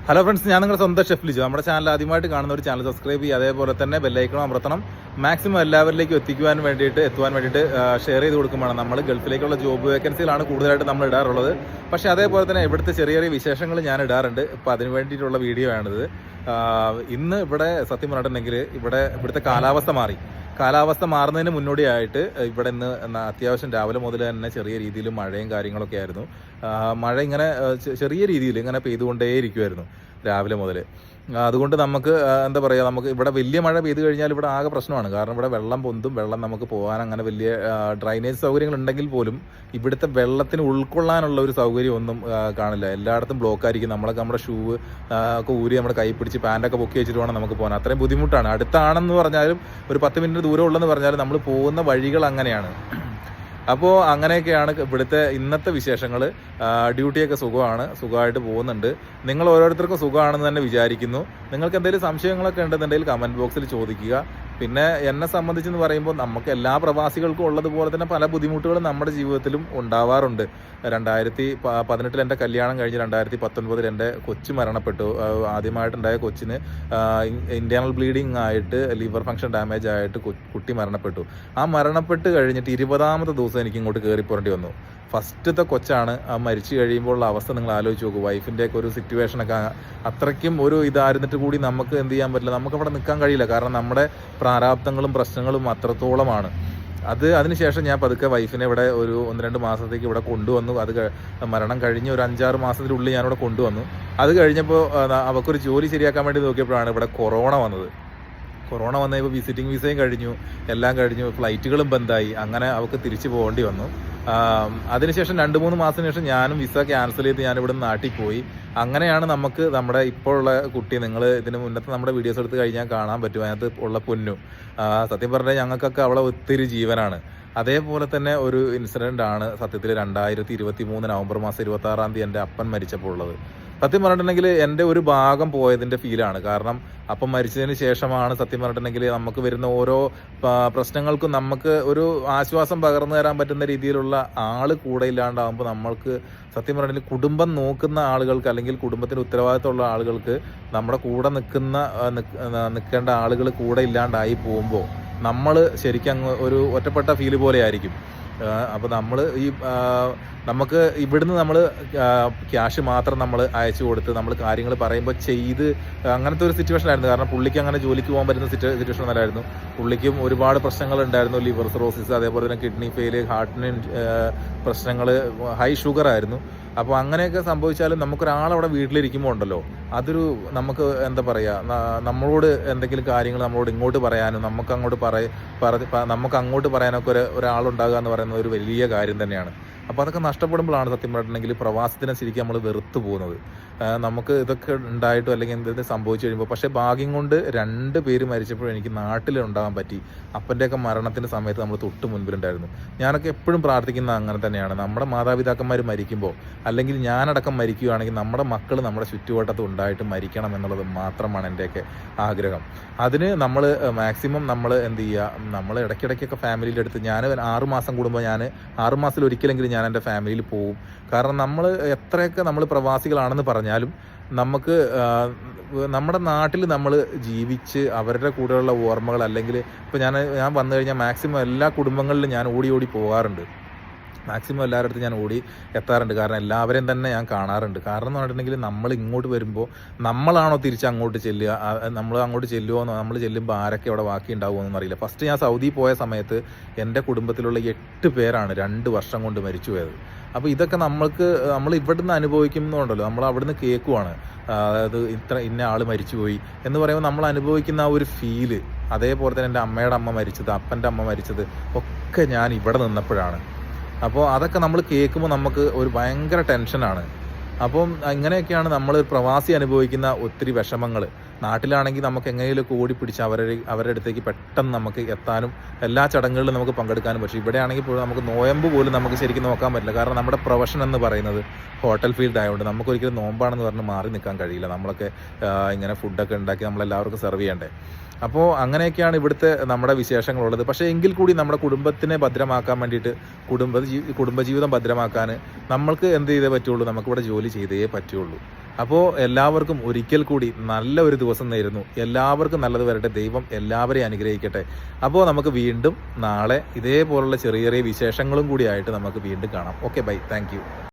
Hello friends, ഞാൻ നിങ്ങളുടെ സ്വന്തം ഷെഫ് ലിജു. നമ്മുടെ ചാനൽ ആദ്യമായിട്ട് കാണുന്ന ഒരു ചാനൽ സബ്സ്ക്രൈബ് ചെയ്യുക, അതേപോലെ തന്നെ ബെല്ലൈക്കണും അമർത്തണം. മാക്സിമം എല്ലാവരിലേക്കും എത്തുവാൻ വേണ്ടിയിട്ട് ഷെയർ ചെയ്ത് കൊടുക്കുമ്പോൾ നമ്മൾ ഗൾഫിലേക്കുള്ള ജോബ് വേക്കൻസികളാണ് കൂടുതലായിട്ട് നമ്മൾ ഇടാറുള്ളത്. പക്ഷേ അതേപോലെ തന്നെ ഇവിടുത്തെ ചെറിയ ചെറിയ വിശേഷങ്ങൾ ഞാൻ ഇടാറുണ്ട്. ഇപ്പോൾ അതിന് വേണ്ടിയിട്ടുള്ള വീഡിയോ ആണിത്. ഇന്ന് ഇവിടെ സത്യം പറഞ്ഞിട്ടുണ്ടെങ്കിൽ ഇവിടുത്തെ കാലാവസ്ഥ മാറുന്നതിന് മുന്നോടിയായിട്ട് ഇവിടെ ഇന്ന് അത്യാവശ്യം രാവിലെ മുതൽ തന്നെ ചെറിയ രീതിയിൽ മഴയും കാര്യങ്ങളൊക്കെ ആയിരുന്നു. മഴ ഇങ്ങനെ ചെറിയ രീതിയിൽ ഇങ്ങനെ പെയ്തുകൊണ്ടേയിരിക്കുമായിരുന്നു രാവിലെ മുതൽ. അതുകൊണ്ട് നമുക്ക് എന്താ പറയുക, നമുക്ക് ഇവിടെ വലിയ മഴ പെയ്തു കഴിഞ്ഞാൽ ഇവിടെ ആകെ പ്രശ്നമാണ്. കാരണം ഇവിടെ വെള്ളം പൊന്തും, വെള്ളം നമുക്ക് പോകാൻ അങ്ങനെ വലിയ ഡ്രൈനേജ് സൗകര്യങ്ങൾ ഉണ്ടെങ്കിൽ പോലും ഇവിടുത്തെ വെള്ളത്തിന് ഉൾക്കൊള്ളാനുള്ള ഒരു സൗകര്യം ഒന്നും കാണില്ല. എല്ലായിടത്തും ബ്ലോക്കായിരിക്കും. നമ്മുടെ ഷൂ ഒക്കെ ഊരി നമ്മുടെ കൈ പിടിച്ച് പാൻറ്റൊക്കെ പൊക്കി വെച്ചിട്ട് വേണം നമുക്ക് പോകാൻ. അത്രയും ബുദ്ധിമുട്ടാണ്. അടുത്താണെന്ന് പറഞ്ഞാലും ഒരു 10 മിനിറ്റ് ദൂരം ഉള്ളെന്ന് പറഞ്ഞാലും നമ്മൾ പോകുന്ന വഴികൾ അങ്ങനെയാണ്. അപ്പോൾ അങ്ങനെയൊക്കെയാണ് ഇവിടുത്തെ ഇന്നത്തെ വിശേഷങ്ങൾ. ഡ്യൂട്ടിയൊക്കെ സുഖമായിട്ട് പോകുന്നുണ്ട്. നിങ്ങൾ ഓരോരുത്തർക്കും സുഖമാണെന്ന് തന്നെ വിചാരിക്കുന്നു. നിങ്ങൾക്ക് എന്തെങ്കിലും സംശയങ്ങളൊക്കെ ഉണ്ടെന്നുണ്ടെങ്കിൽ കമൻറ്റ് ബോക്സിൽ ചോദിക്കുക. പിന്നെ എന്നെ സംബന്ധിച്ചെന്ന് പറയുമ്പോൾ നമുക്ക് എല്ലാ പ്രവാസികൾക്കും ഉള്ളതുപോലെ തന്നെ പല ബുദ്ധിമുട്ടുകളും നമ്മുടെ ജീവിതത്തിലും ഉണ്ടാവാറുണ്ട്. 2018 എൻ്റെ കല്യാണം കഴിഞ്ഞ് 2019 എൻ്റെ കൊച്ച് മരണപ്പെട്ടു. ആദ്യമായിട്ടുണ്ടായ കൊച്ചിന് ഇൻറ്റേർണൽ ബ്ലീഡിങ് ആയിട്ട് ലിവർ ഫംഗ്ഷൻ ഡാമേജ് ആയിട്ട് കുട്ടി മരണപ്പെട്ടു. ആ മരണപ്പെട്ട് കഴിഞ്ഞിട്ട് 20ാമത്തെ ദിവസം എനിക്ക് ഇങ്ങോട്ട് കയറി പോരേണ്ടി വന്നു. ഫസ്റ്റത്തെ കൊച്ചാണ്. ആ മരിച്ചു കഴിയുമ്പോൾ ഉള്ള അവസ്ഥ നിങ്ങൾ ആലോചിച്ച് നോക്കൂ. വൈഫിൻ്റെയൊക്കെ ഒരു സിറ്റുവേഷനൊക്കെ അത്രയ്ക്കും ഒരു ഇതായിരുന്നിട്ട് കൂടി നമുക്ക് എന്ത് ചെയ്യാൻ പറ്റില്ല, നമുക്കവിടെ നിൽക്കാൻ കഴിയില്ല. കാരണം നമ്മുടെ പ്രാരാബ്ദങ്ങളും പ്രശ്നങ്ങളും അത്രത്തോളമാണ്. അതിനുശേഷം ഞാൻ പതുക്കെ വൈഫിനെ ഇവിടെ ഒരു 1-2 മാസത്തേക്ക് ഇവിടെ കൊണ്ടുവന്നു. മരണം കഴിഞ്ഞ് ഒരു 5-6 മാസത്തിനുള്ളിൽ ഞാനിവിടെ കൊണ്ടുവന്നു. അത് കഴിഞ്ഞപ്പോൾ അവൾക്കൊരു ജോലി ശരിയാക്കാൻ വേണ്ടി നോക്കിയപ്പോഴാണ് ഇവിടെ കൊറോണ വന്നത്. കൊറോണ വന്നപ്പോൾ വിസിറ്റിംഗ് വിസയും കഴിഞ്ഞു, എല്ലാം കഴിഞ്ഞു, ഫ്ലൈറ്റുകളും ബന്ധായി. അങ്ങനെ അവൾക്ക് തിരിച്ചു പോകേണ്ടി വന്നു. അതിനുശേഷം 2-3 മാസത്തിന് ശേഷം ഞാനും വിസ ക്യാൻസൽ ചെയ്ത് ഞാനിവിടെ നാട്ടിൽ പോയി. അങ്ങനെയാണ് നമുക്ക് നമ്മുടെ ഇപ്പോൾ ഉള്ള കുട്ടി, നിങ്ങൾ ഇതിന് മുന്നത്തെ നമ്മുടെ വീഡിയോസ് എടുത്ത് കഴിഞ്ഞാൽ കാണാൻ പറ്റും. അതിനകത്ത് ഉള്ള പൊന്നു സത്യം പറഞ്ഞാൽ ഞങ്ങൾക്കൊക്കെ അവളെ ഒത്തിരി ജീവനാണ്. അതേപോലെ തന്നെ ഒരു ഇൻസിഡൻ്റ് ആണ് സത്യത്തിൽ 2023 നവംബർ മാസം 26-ാം തീയതി എൻ്റെ അപ്പൻ മരിച്ചപ്പോൾ ഉള്ളത്. സത്യം പറഞ്ഞിട്ടുണ്ടെങ്കിൽ എൻ്റെ ഒരു ഭാഗം പോയതിൻ്റെ ഫീലാണ്. കാരണം അപ്പം മരിച്ചതിന് ശേഷമാണ് സത്യം പറഞ്ഞിട്ടുണ്ടെങ്കിൽ നമുക്ക് വരുന്ന ഓരോ പ്രശ്നങ്ങൾക്കും നമുക്ക് ഒരു ആശ്വാസം പകർന്നു തരാൻ പറ്റുന്ന രീതിയിലുള്ള ആൾ കൂടെ ഇല്ലാണ്ടാകുമ്പോൾ നമ്മൾക്ക് സത്യം പറഞ്ഞിട്ടുണ്ടെങ്കിൽ കുടുംബം നോക്കുന്ന ആളുകൾക്ക് അല്ലെങ്കിൽ കുടുംബത്തിന് ഉത്തരവാദിത്തമുള്ള ആളുകൾക്ക് നമ്മുടെ കൂടെ നിൽക്കേണ്ട ആളുകൾ കൂടെ ഇല്ലാണ്ടായി പോകുമ്പോൾ നമ്മൾ ശരിക്കും അങ്ങ് ഒരു ഒറ്റപ്പെട്ട ഫീല് പോലെ ആയിരിക്കും. അപ്പോൾ നമ്മൾ നമുക്ക് ഇവിടുന്ന് നമ്മൾ ക്യാഷ് മാത്രം നമ്മൾ അയച്ചു കൊടുത്ത് നമ്മൾ കാര്യങ്ങൾ പറയുമ്പോൾ ചെയ്ത് അങ്ങനത്തെ ഒരു സിറ്റുവേഷൻ ആയിരുന്നു. കാരണം പുള്ളിക്ക് അങ്ങനെ ജോലിക്ക് പോകാൻ പറ്റുന്ന സിറ്റുവേഷൻ അല്ലായിരുന്നു. പുള്ളിക്കും ഒരുപാട് പ്രശ്നങ്ങൾ ഉണ്ടായിരുന്നു. ലിവർ സിറോസിസ്, അതേപോലെ തന്നെ കിഡ്നി ഫെയിൽ, ഹാർട്ടിന് പ്രശ്നങ്ങൾ, ഹൈ ഷുഗർ ആയിരുന്നു. അപ്പോൾ അങ്ങനെയൊക്കെ സംഭവിച്ചാലും നമുക്കൊരാളവിടെ വീട്ടിലിരിക്കുമ്പോൾ ഉണ്ടല്ലോ, അതൊരു നമുക്ക് എന്താ പറയുക, നമ്മളോട് എന്തെങ്കിലും കാര്യങ്ങൾ നമ്മളോട് ഇങ്ങോട്ട് പറയാനും നമുക്ക് അങ്ങോട്ട് പറയാനൊക്കെ ഒരാളുണ്ടാകുക എന്ന് പറയുന്നത് ഒരു വലിയ കാര്യം തന്നെയാണ്. അപ്പോൾ അതൊക്കെ നഷ്ടപ്പെടുമ്പോഴാണ് സത്യം പറഞ്ഞിട്ടുണ്ടെങ്കിൽ പ്രവാസത്തിനെ ശരിക്കും നമ്മൾ വെറുത്തു പോകുന്നത്. നമുക്ക് ഇതൊക്കെ ഉണ്ടായിട്ടും അല്ലെങ്കിൽ എന്തെങ്കിലും സംഭവിച്ചു കഴിയുമ്പോൾ, പക്ഷേ ഭാഗ്യം കൊണ്ട് 2 പേര് മരിച്ചപ്പോഴും എനിക്ക് നാട്ടിലുണ്ടാകാൻ പറ്റി. അപ്പൻ്റെയൊക്കെ മരണത്തിൻ്റെ സമയത്ത് നമ്മൾ തൊട്ട് മുൻപിലുണ്ടായിരുന്നു. ഞാനൊക്കെ എപ്പോഴും പ്രാർത്ഥിക്കുന്ന അങ്ങനെ തന്നെയാണ്. നമ്മുടെ മാതാപിതാക്കന്മാർ മരിക്കുമ്പോൾ അല്ലെങ്കിൽ ഞാനടക്കം മരിക്കുകയാണെങ്കിൽ നമ്മുടെ മക്കൾ നമ്മുടെ ചുറ്റുവട്ടത്ത് ഉണ്ടായിട്ട് മരിക്കണം എന്നുള്ളത് മാത്രമാണ് എൻ്റെയൊക്കെ ആഗ്രഹം. അതിന് നമ്മൾ മാക്സിമം നമ്മൾ എന്ത് ചെയ്യുക, നമ്മൾ ഇടയ്ക്കിടയ്ക്കൊക്കെ ഫാമിലിയുടെ അടുത്ത് ഞാൻ 6 മാസം കൂടുമ്പോൾ 6 മാസത്തിൽ ഒരിക്കലെങ്കിലും ഞാൻ എൻ്റെ ഫാമിലിയിൽ പോവും. കാരണം നമ്മൾ എത്രയൊക്കെ നമ്മൾ പ്രവാസികളാണെന്ന് പറഞ്ഞാലും നമുക്ക് നമ്മുടെ നാട്ടിൽ നമ്മൾ ജീവിച്ച് അവരുടെ കൂടെയുള്ള ഓർമ്മകൾ, അല്ലെങ്കിൽ ഇപ്പോൾ ഞാൻ വന്നു കഴിഞ്ഞാൽ മാക്സിമം എല്ലാ കുടുംബങ്ങളിലും ഞാൻ ഓടി പോകാറുണ്ട്. മാക്സിമം എല്ലാവരുടെ ഞാൻ ഓടി എത്താറുണ്ട്. കാരണം എല്ലാവരെയും തന്നെ ഞാൻ കാണാറുണ്ട്. കാരണം എന്ന് പറഞ്ഞിട്ടുണ്ടെങ്കിൽ നമ്മൾ ഇങ്ങോട്ട് വരുമ്പോൾ നമ്മളാണോ തിരിച്ച് അങ്ങോട്ട് ചെല്ലുക, നമ്മൾ അങ്ങോട്ട് ചെല്ലുമോ, നമ്മൾ ചെല്ലുമ്പോൾ ആരൊക്കെ അവിടെ ബാക്കി ഉണ്ടാവുമോ അറിയില്ല. ഫസ്റ്റ് ഞാൻ സൗദി പോയ സമയത്ത് എൻ്റെ കുടുംബത്തിലുള്ള 8 പേരാണ് 2 വർഷം കൊണ്ട് മരിച്ചു പോയത്. അപ്പോൾ ഇതൊക്കെ നമ്മൾ ഇവിടുന്ന് അനുഭവിക്കുന്നുണ്ടല്ലോ, നമ്മൾ അവിടുന്ന് കേൾക്കുവാണ്. അതായത് ഇന്ന ആൾ മരിച്ചുപോയി എന്ന് പറയുമ്പോൾ നമ്മൾ അനുഭവിക്കുന്ന ആ ഒരു ഫീല്. അതേപോലെ തന്നെ എൻ്റെ അമ്മയുടെ അമ്മ മരിച്ചത്, അപ്പൻ്റെ അമ്മ മരിച്ചത് ഒക്കെ ഞാൻ ഇവിടെ നിന്നപ്പോഴാണ്. അപ്പോൾ അതൊക്കെ നമ്മൾ കേൾക്കുമ്പോൾ നമുക്ക് ഒരു ഭയങ്കര ടെൻഷനാണ്. അപ്പം ഇങ്ങനെയൊക്കെയാണ് നമ്മൾ പ്രവാസി അനുഭവിക്കുന്ന ഒത്തിരി വിഷമങ്ങൾ. നാട്ടിലാണെങ്കിൽ നമുക്ക് എങ്ങനെയൊക്കെ ഓടിപ്പിടിച്ച് അവരുടെ അടുത്തേക്ക് പെട്ടെന്ന് നമുക്ക് എത്താനും എല്ലാ ചടങ്ങുകളിലും നമുക്ക് പങ്കെടുക്കാനും. പക്ഷേ ഇവിടെയാണെങ്കിൽ പോലും നമുക്ക് നോയമ്പ് പോലും നമുക്ക് ശരിക്കും നോക്കാൻ പറ്റില്ല. കാരണം നമ്മുടെ പ്രൊഫഷൻ എന്ന് പറയുന്നത് ഹോട്ടൽ ഫീൽഡ് ആയതുകൊണ്ട് നമുക്കൊരിക്കലും നോമ്പാണെന്ന് പറഞ്ഞ് മാറി നിൽക്കാൻ കഴിയില്ല. നമ്മളൊക്കെ ഇങ്ങനെ ഫുഡൊക്കെ ഉണ്ടാക്കി നമ്മളെല്ലാവർക്കും സെർവ് ചെയ്യണ്ടേ. അപ്പോൾ അങ്ങനെയൊക്കെയാണ് ഇവിടുത്തെ നമ്മുടെ വിശേഷങ്ങളുള്ളത്. പക്ഷേ എങ്കിൽ കൂടി നമ്മുടെ കുടുംബത്തിനെ ഭദ്രമാക്കാൻ വേണ്ടിയിട്ട്, കുടുംബജീവിതം ഭദ്രമാക്കാൻ നമ്മൾക്ക് എന്ത് ചെയ്തേ പറ്റുള്ളൂ, നമുക്കിവിടെ ജോലി ചെയ്തേ പറ്റുള്ളൂ. അപ്പോൾ എല്ലാവർക്കും ഒരിക്കൽ കൂടി നല്ല ഒരു ദിവസം നേരുന്നു. എല്ലാവർക്കും നല്ലത് വരട്ടെ. ദൈവം എല്ലാവരെയും അനുഗ്രഹിക്കട്ടെ. അപ്പോൾ നമുക്ക് വീണ്ടും നാളെ ഇതേപോലുള്ള ചെറിയ ചെറിയ വിശേഷങ്ങളും കൂടി ആയിട്ട് നമുക്ക് വീണ്ടും കാണാം. Okay, bye. Thank U.